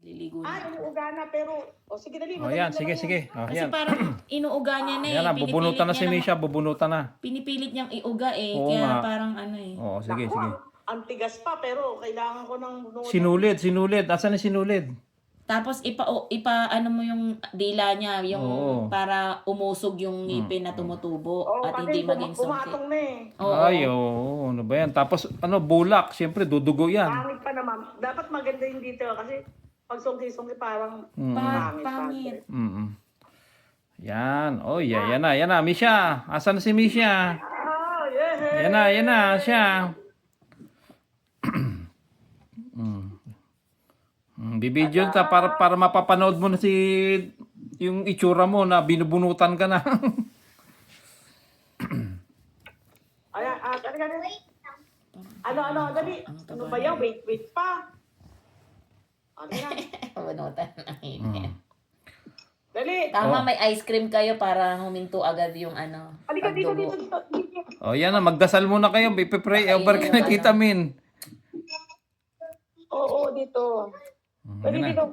Liligo na. Inuuga na pero, sige dali. Oh, yan, sige, sige. Oh, Kasi yan. parang inuuga niya na eh. Yan na, Pinipilit bubunutan na niya si lang- Misha, bubunutan na. Pinipilit niyang iuga eh. Oo Kaya nga. parang ano eh. Oo, sige, sige. Ang tigas pa pero kailangan ko ng bunutan. Sinulid. Asan na sinulid? Tapos ano mo yung dila niya, yung Oo. para umusog yung ngipin na tumutubo at pati hindi maging sungkit. pumatong na eh. Oo. Ay, oo. Ano ba yan? Tapos, bulak. Siyempre, dudugo yan. Pangit pa naman. Dapat maganda yung dito kasi pag sungki-sungki parang Pangit. Yan. Oh, yan na. Misha. Asan na si Misha? yeah. Yan na. Siya. Bibidyo ta para mapapanood mo na yung itsura mo na binubunutan ka na. Ayan, ano, dali. Ano ba yan? Wait pa. Ano yan? Bunutan ng ngipin. Dali. Tama, may ice cream kayo para huminto agad yung ano. Halika dito. pagdugo. Oh, yan na. Magdasal muna kayo. Ipipray over ka na Tita Min. Oo, dito. Dali Yan na. dito.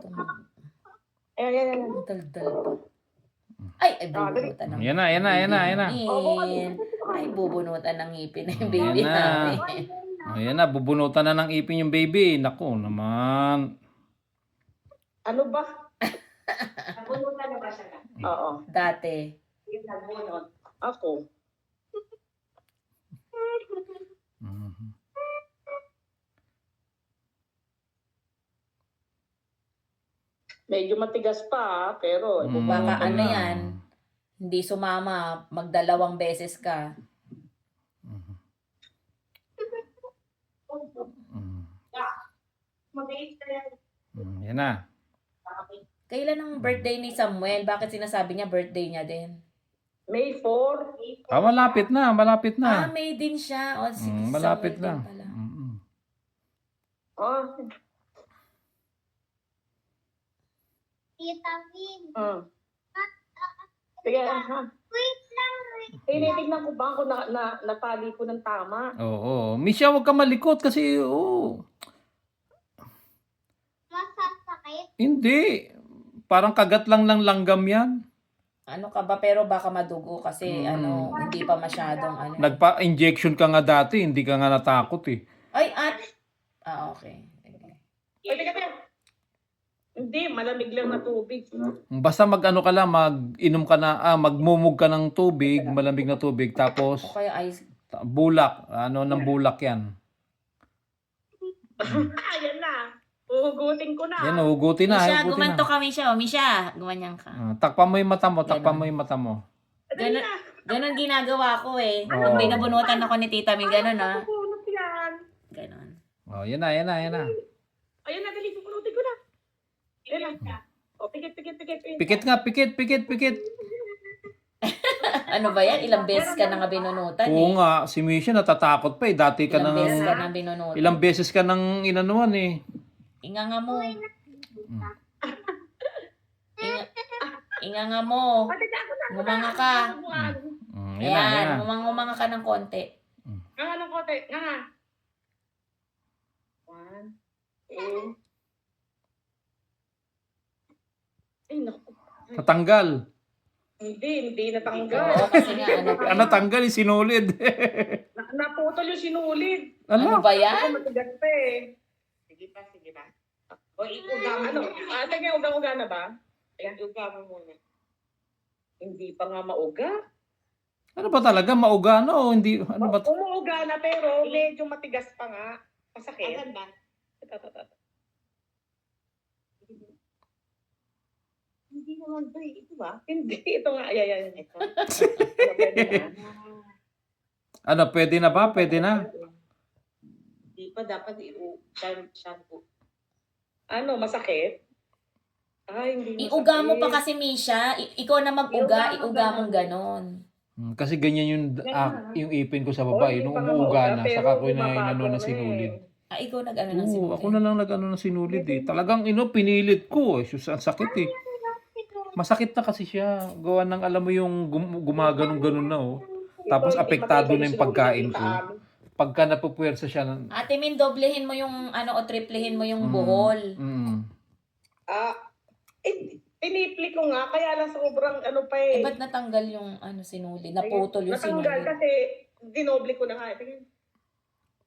Ayan. Daldal pa. Ay, bubunutan ng Yan na. Ay, bubunutan ng ngipin ng baby Yan na. namin. Ayan na, bubunutan na ng ipin yung baby. Naku naman. Ano ba? Nabunutan na ba siya na? Oo. Dati. Yung nagbunot. Ako. Mhm. Medyo matigas pa, pero Baka ano na. yan, hindi sumama, magdalawang beses ka. Yan na. Kailan ang birthday ni Samuel? Bakit sinasabi niya birthday niya din? May 4. Malapit na. May din siya. O, si Malapit Samuel na. din pala. Oh. Tita Min. Sige, ha. Wait lang. Tinitignan ko ba kung natali ko ng tama? Oo. Misha, huwag ka malikot kasi, Masasakit. hindi. Parang kagat lang ng langgam yan. Ano ka ba? Pero baka madugo kasi hindi pa masyadong ano. Nagpa-injection ka nga dati, hindi ka nga natakot eh. Ay, okay. Pwede ka ba? Hindi, malamig lang na tubig. Basta mag-ano ka lang, mag-inom ka na, magmumug ka ng tubig, malamig na tubig, tapos O kaya ice. bulak, ng bulak yan. Ayan na. Uhugutin ko na. Yan, hugutin na. Misha, hugutin gumanto na. ka, Misha. O, Misha, gumanyan ka. Takpan mo yung mata mo, Ganon ginagawa ko eh. Oo. Pag may nabunutan ako ni Tita Min, ganon Pupunot yan. Ganon. Oh, yan na. Ayan na, dali. Pupunutin ko na. Ayan na. Pikit. Pikit. Ano ba yan? Ilang beses ka na nga binunutan Oo eh. nga, si Misha natatakot pa eh. Dati ka Ilang beses ka nang, na binunutan. ilang beses ka nang inanuan eh. Inga nga mo. Inga nga mo. Ngumanga ka. Yan na. Ayan, ngumanga ka ng konti. Nga ng kote. Nga. 1, 2. Ay, naku. Tatanggal. Hindi Oo, natanggal. kasi nga ano pa. Ano tanggal eh, sinulid. Naputol yung sinulid. Ano ba yan? Matigas pa eh. Sige pa. O, iuga mo. Ano? Sige, uga na ba? Ayan, iuga mo muna. Hindi pa nga mauga. Ano ba talaga? Mauga na o hindi? Ano ba? Umuuga na pero medyo matigas pa nga. Masakit. Asan ba? Ito. Hindi naman ba ito ba? Hindi, ito nga. Ayan. Ito. Ano, pwede na ba? Pwede na. Hindi pa dapat shampoo. Ano, masakit? Ay, hindi masakit. Iuga mo pa kasi, Misha. Ikaw na mag-uga, iuga mong ganon. Kasi ganyan yung ipin ko sa babae. Nung umuuga na, saka ko na inano na sinulid. Ikaw nag-ano ng Oo, sinulid. ako na lang nag-ano na sinulid eh. Talagang pinilit ko eh. Sus, ang sakit eh. Masakit na kasi siya. Gawa ng alam mo yung gumaganong-ganon na oh. Tapos apektado na yung pagkain ko. Pagka napupuwersa siya. Ate Min, doblehin mo yung o triplehin mo yung buhol. Pinipli ko nga, kaya lang sobrang ano pa Eh, eh. ba't natanggal yung sinulid? Naputol yung Natanggal sinulid. kasi dinoble ko na nga. Tingin.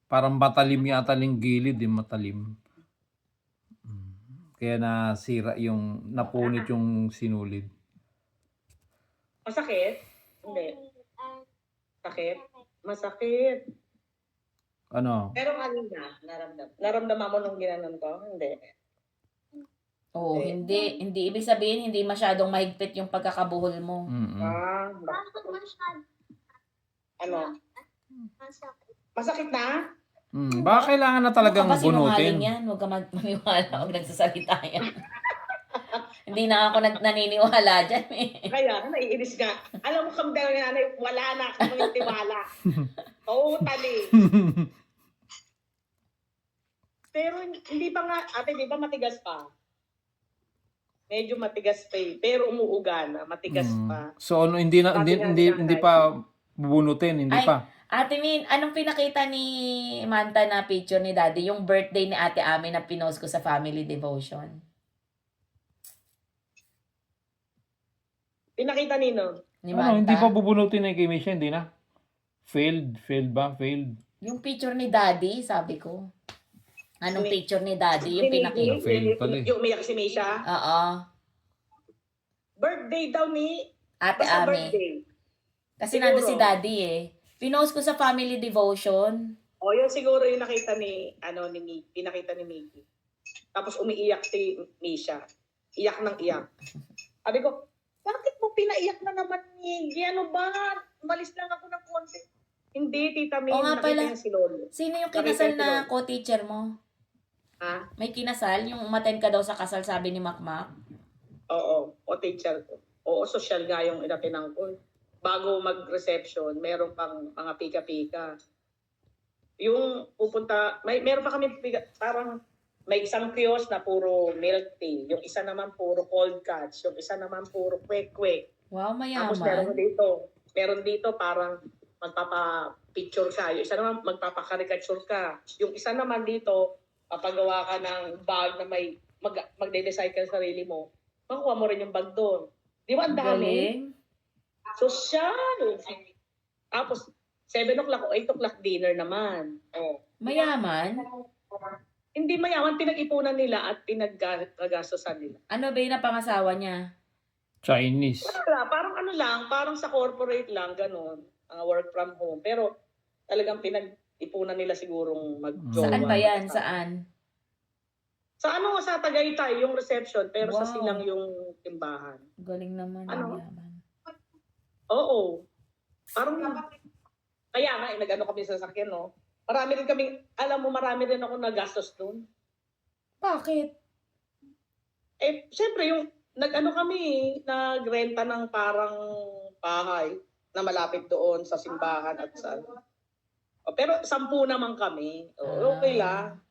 Parang matalim yata yung gilid, matalim. Kaya nasira napunit yung sinulid. Masakit? Hindi. Sakit? Masakit. Ano? Pero kanina, naramdaman mo nung ginanon ko? Hindi. Oo, hindi ibig sabihin hindi masyadong mahigpit yung pagkakabuhol mo. Bakit masyado Ano? masakit? Masakit na? Baka kailangan na talagang Huwag ka ba sinungaling bunutin. yan? Huwag ka maniwala. Huwag nagsasalita yan. Hindi na ako naniniwala dyan eh. Kaya, naiinis nga. Alam mo kami dahil nanay, wala na akong tiwala. Totally. Pero hindi pa nga, ate, di ba matigas pa? Medyo matigas pa eh. Pero umuuga na, matigas pa. So ano, hindi pa bubunutin, hindi Ay, pa. Ate Min, anong pinakita ni Manta na picture ni Daddy? Yung birthday ni Ate Ami na pinost ko sa Family Devotion. Pinakita nino? Ni Ano, Manta. hindi pa bubunutin na kay Misha, hindi na. Failed ba? Failed. Yung picture ni Daddy, sabi ko. Anong picture ni Daddy? Yung pinakita. Failed pala eh. Yung umiyak si Misha. Oo. Birthday daw ni, Ate basta Ami. birthday. Kasi Siguro. nandun si Daddy eh. Pinost ko sa Family Devotion. O yun siguro yung nakita ni, pinakita ni Mickey. Tapos umiiyak si Misha. Iyak ng iyak. Sabi ko, bakit mo pinaiyak na naman ni Ano ba? Malis lang ako ng konti. Hindi, Tita Min, Oo nga nakita pala. niya si Lolo. Sino yung Nakita kinasal si na Lolo. co-teacher mo? Ha? May kinasal? Yung umattend ka daw sa kasal, sabi ni Makmak? Oo, o teacher ko. Oo, social nga yung inatinang ko. Bago mag-reception, meron pang mga pika-pika. Yung pupunta, meron pa kami parang may isang kiosk na puro milk tea. Yung isa naman puro cold cuts. Yung isa naman puro kwek-kwek. Wow, Tapos mayaman. meron dito parang magpapa-picture ka. Yung isa naman magpapa-caricature ka. Yung isa naman dito, papagawa ka ng bag na may magde-decide ka sa sarili mo. Makuha mo rin yung bag doon. Di ba ang dami? Galing. Social. Tapos, 7 o'clock o 8 o'clock dinner naman. Oh. Mayaman. Hindi mayaman, pinag-ipunan nila at pinag-gagastosan nila. Ano ba yung napangasawa niya? Chinese. Wala, parang ano lang, parang sa corporate lang, ganun. Work from home. Pero talagang pinag-ipunan nila sigurong mag-jowa. Saan ba yan? Saan? Sa Tagaytay, yung reception, pero sa Wow. Silang yung timbahan. Galing naman. Ano? Mayaman. Oo. Parang, kaya nga, nag-ano kami sa sasakyan, no? Marami rin ako nagastos doon. Bakit? Eh, syempre, yung nag-ano kami, nagrenta ng parang bahay na malapit doon sa simbahan at sa... Pero 10 naman kami. Okay lang.